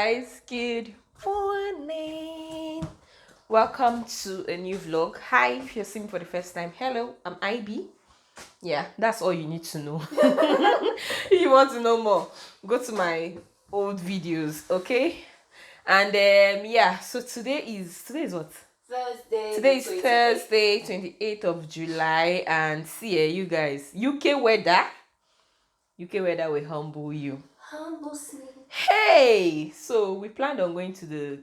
guys, good morning. Welcome to a new vlog. Hi, if you're seeing me for the first time, hello, I'm IB. Yeah, that's all you need to know. If you want to know more, go to my old videos, okay? And yeah, so today is what? Thursday. Today is Thursday, 28th of July, and see you guys. UK weather will humble you. Humbles me. Hey, so we planned on going to the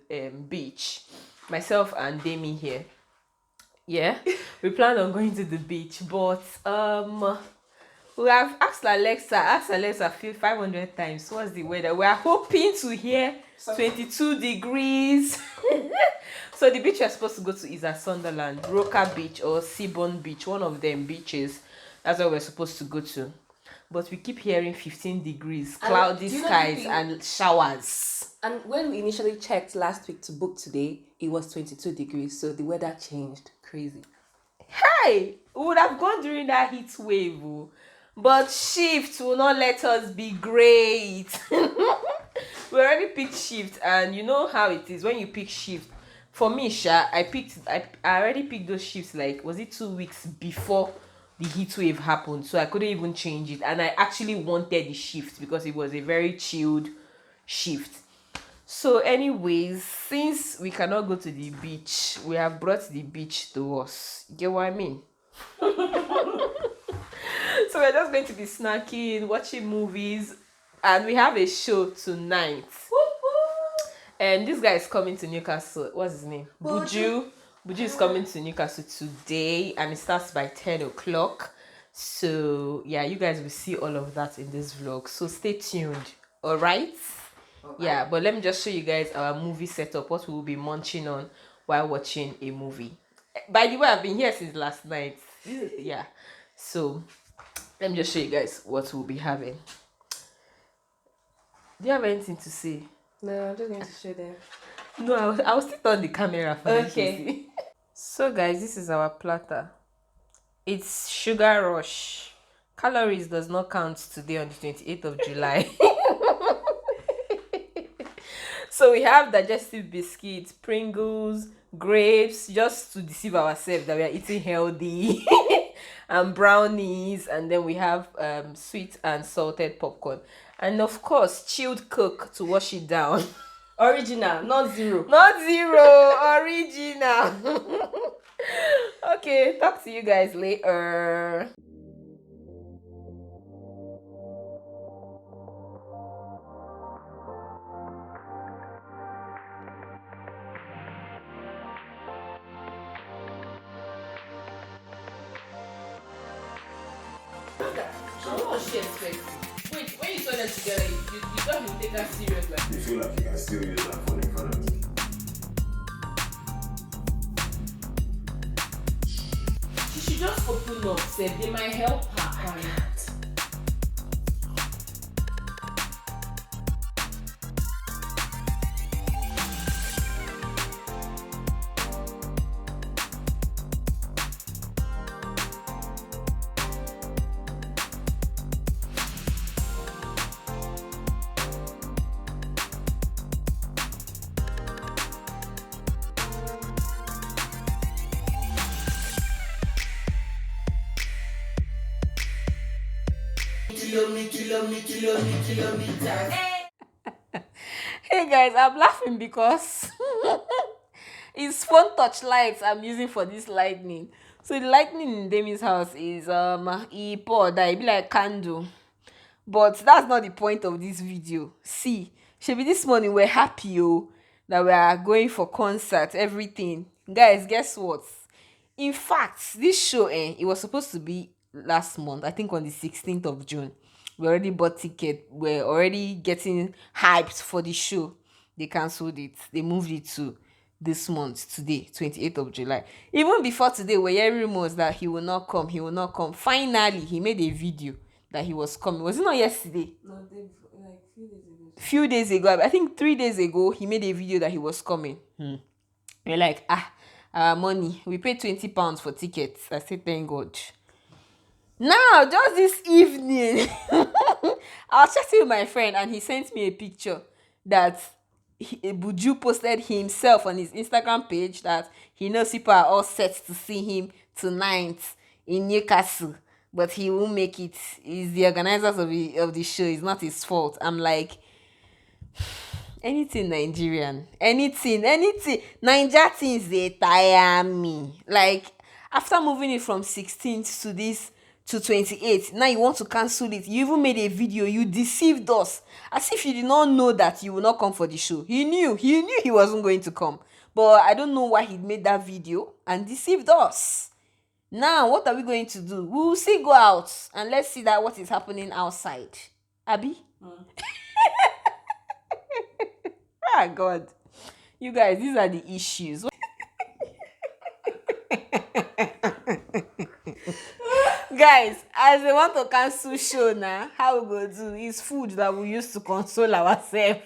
beach, myself and Demi here. Yeah, we planned on going to the beach, but we have asked Alexa 500 times what's the weather. We are hoping to hear 22 degrees. So the beach we're supposed to go to is at Sunderland, Roker Beach or Seabourn Beach, one of them beaches. That's where we're supposed to go to. But we keep hearing 15 degrees, cloudy skies, and showers. And when we initially checked last week to book today, it was 22 degrees. So the weather changed. Crazy. Hey, we would have gone during that heat wave. But shift will not let us be great. We already picked shift, and you know how it is when you pick shift. For me, I already picked those shifts, like, was it 2 weeks before the heat wave happened, so I couldn't even change it, and I actually wanted the shift because it was a very chilled shift. So anyways, since we cannot go to the beach, we have brought the beach to us. You get what I mean? So we're just going to be snacking, watching movies, and we have a show tonight. And this guy is coming to Newcastle. What's his name? Buju is coming to Newcastle today, and it starts by 10 o'clock. So yeah, you guys will see all of that in this vlog. So stay tuned. All right. Yeah, but let me just show you guys our movie setup, what we will be munching on while watching a movie. By the way, I've been here since last night. Yeah. So let me just show you guys what we'll be having. Do you have anything to say? No, I'm just going to show them. No, I will sit on the camera for okay. So guys, this is our platter. It's sugar rush. Calories does not count today on the 28th of July. So we have digestive biscuits, Pringles, grapes, just to deceive ourselves that we are eating healthy, and brownies, and then we have sweet and salted popcorn, and of course chilled Coke to wash it down. Original, not zero. Not zero, original. Okay, talk to you guys later. Wait, when you saw them together, you thought you would take her serious like You feel like you can still use that phone in front of me. she should just open up, say they might help her. Kilometers. Hey guys, I'm laughing because it's phone touch lights I'm using for this lightning. So the lightning in Demi's house is e pour that it be like candle, but that's not the point of this video. See, shebi this morning we're happy that we are going for concert, everything. Guys, guess what? In fact, this show it was supposed to be last month, I think on the 16th of June. We already bought ticket. We're already getting hyped for the show. They cancelled it. They moved it to this month, today, 28th of July. Even before today, we're hearing rumors that he will not come. He will not come. Finally, he made a video that he was coming. Was it not yesterday? No, like Few days ago. I think 3 days ago, he made a video that he was coming. We're like, our money. We paid £20 for tickets. I said, thank God. Now, just this evening, I was chatting with my friend and he sent me a picture that Buju posted himself on his Instagram page that he knows people are all set to see him tonight in Newcastle, but he won't make it. It's the organizers of the show. It's not his fault. I'm like, anything Nigerian, anything Naija things, they tire me. Like, after moving it from 16th to this to 28th, now you want to cancel it. You even made a video. You deceived us as if you did not know that you will not come for the show. He knew he wasn't going to come, but I don't know why he made that video and deceived us. Now what are we going to do? We will still go out and let's see that what is happening outside. Abby. Ah, God. You guys, these are the issues. Guys, as they want to cancel show now, how we go do is food that we use to console ourselves.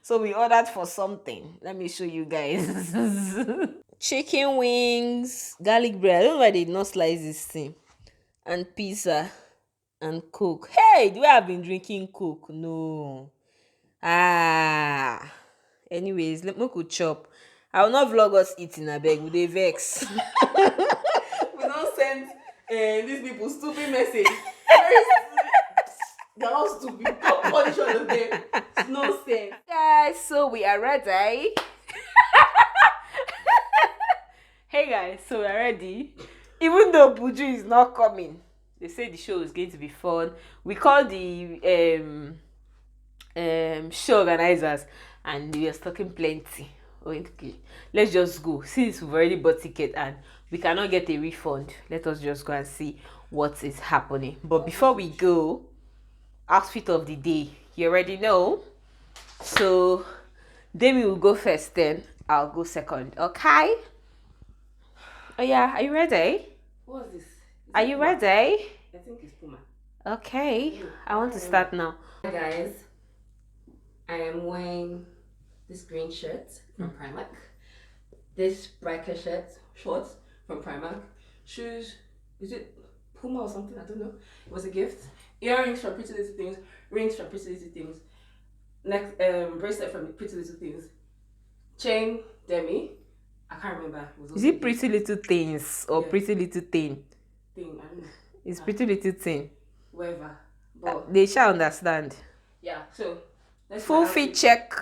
So we ordered for something. Let me show you guys. Chicken wings, garlic bread. I don't know why they did not slice this thing. And pizza and Coke. Hey, do I have been drinking Coke? No. Anyways, let me go chop. I will not vlog us eating, I beg. With a vex. We don't send these people stupid message. They're all stupid. Don't punish all of them. It's nonsense. Guys, so we are ready. Hey guys, so we're ready. Even though Buju is not coming, they say the show is going to be fun. We called the show organizers and we were talking plenty. Okay, let's just go. Since we've already bought ticket and we cannot get a refund, let us just go and see what is happening. But before we go, outfit of the day, you already know. So Demi will go first, then I'll go second. Okay? Oh yeah, are you ready? What's this? Are you ready? I think it's Puma. Okay, I want to start now. Hi guys, I am wearing this green shirt from Primark, this biker shirt, shorts from Primark, shoes, is it Puma or something? I don't know. It was a gift. Earrings from Pretty Little Things, rings from Pretty Little Things, next bracelet from Pretty Little Things, chain Demi. I can't remember. Is it Pretty Little Things or Pretty Little Thing? Thing? I don't know. It's Pretty Little Thing. Whatever. But They shall understand. yeah, so let's Full fit check.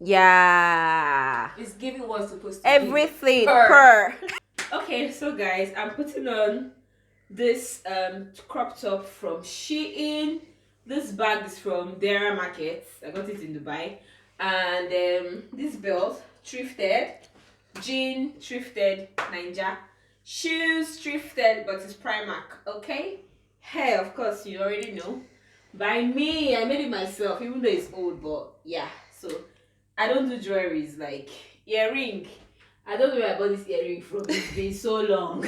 Yeah. It's giving what it's supposed to Everything be. per. Okay, so guys, I'm putting on this crop top from Shein. This bag is from Dara Market. I got it in Dubai. And this belt, thrifted. Jean, thrifted. Ninja. Shoes, thrifted, but it's Primark. Okay? Hair, of course, you already know. By me, I made it myself, even though it's old, but yeah. So I don't do jewelries like earring. I don't know where I bought this earring from. It's been so long.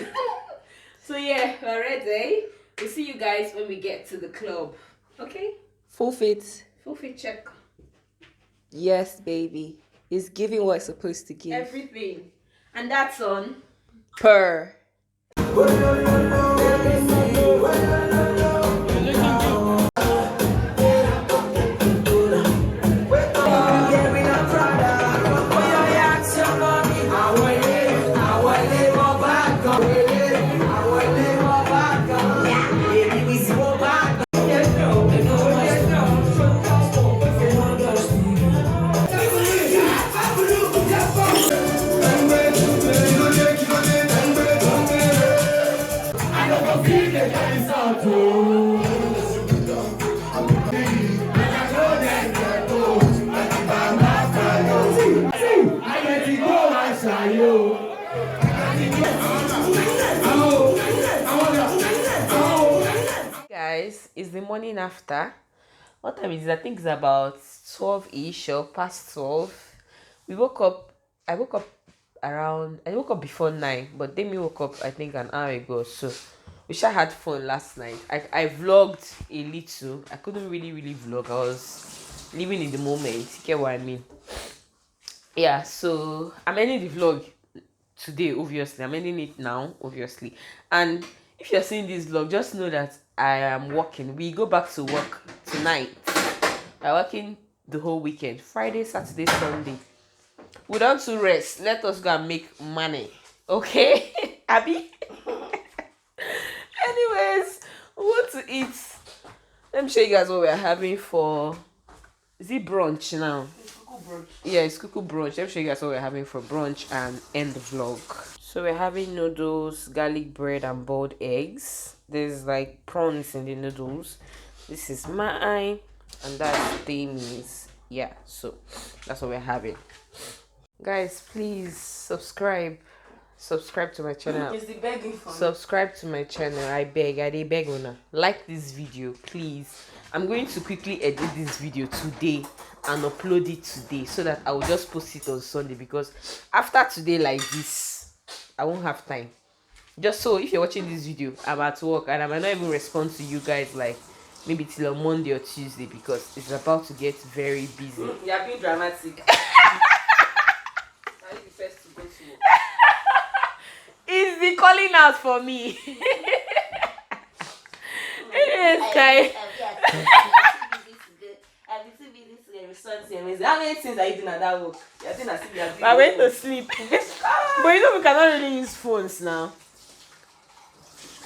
So yeah, we're ready. We'll see you guys when we get to the club. Okay? Full fit. Full fit check. Yes, baby. It's giving what it's supposed to give. Everything. And that's on Per. Guys, it's the morning after. What time is it? I think it's about 12-ish or past 12. I woke up before 9, but Demi woke up I think an hour ago. So we sure had fun last night. I vlogged a little. I couldn't really vlog. I was living in the moment. You get what I mean? Yeah, so I'm ending the vlog today, obviously. I'm ending it now, obviously. And if you're seeing this vlog, just know that I am working. We go back to work tonight. We're working the whole weekend. Friday, Saturday, Sunday. We don't to rest. Let us go and make money. Okay? Abby? Anyways, we want to eat. Let me show you guys what we're having for. Is it brunch now? It's cuckoo brunch. Yeah, it's cuckoo brunch. Let me show you guys what we're having for brunch and end the vlog. So we're having noodles, garlic bread, and boiled eggs. There's like prawns in the noodles. This is mine, and that's Dami's. Yeah, so that's what we're having. Guys, please subscribe to my channel. It's the begging for me. Subscribe to my channel. I beg una. Like this video, please. I'm going to quickly edit this video today and upload it today so that I will just post it on Sunday, because after today like this, I won't have time. Just so if you're watching this video, I'm at work and I might not even respond to you guys like maybe till on Monday or Tuesday, because it's about to get very busy. You're being dramatic. Are you the first to go to work? It's the calling out for me. Yes, guys. How many things are you doing at that work? You're doing as if you're doing. I went to sleep. But you know we cannot really use phones now.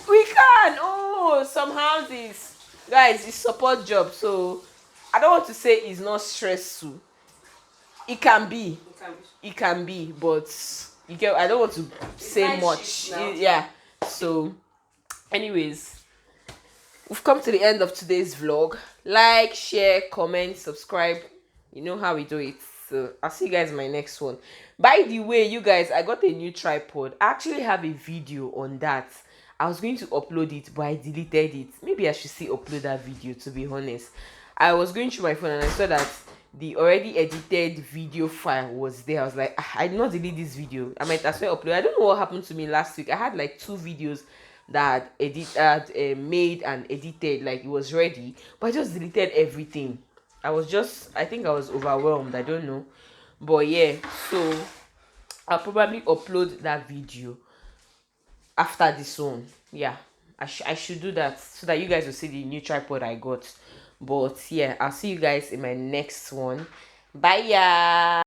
We can. Oh, some houses, guys, it's support job, so I don't want to say it's not stressful. It can be. It can be, but you get. I don't want to say much. Yeah. So, anyways, we've come to the end of today's vlog. Like, share, comment, subscribe. You know how we do it. So I'll see you guys in my next one. By the way, you guys, I got a new tripod. I actually have a video on that. I was going to upload it, but I deleted it. Maybe I should still upload that video, to be honest. I was going through my phone and I saw that the already edited video file was there. I was like, I did not delete this video. I might as well upload. I don't know what happened to me last week. I had like 2 videos that made and edited, like it was ready, but I just deleted everything. I think I was overwhelmed. I don't know. But yeah, so I'll probably upload that video after this one. Yeah, I should do that so that you guys will see the new tripod I got. But yeah, I'll see you guys in my next one. Bye, yeah.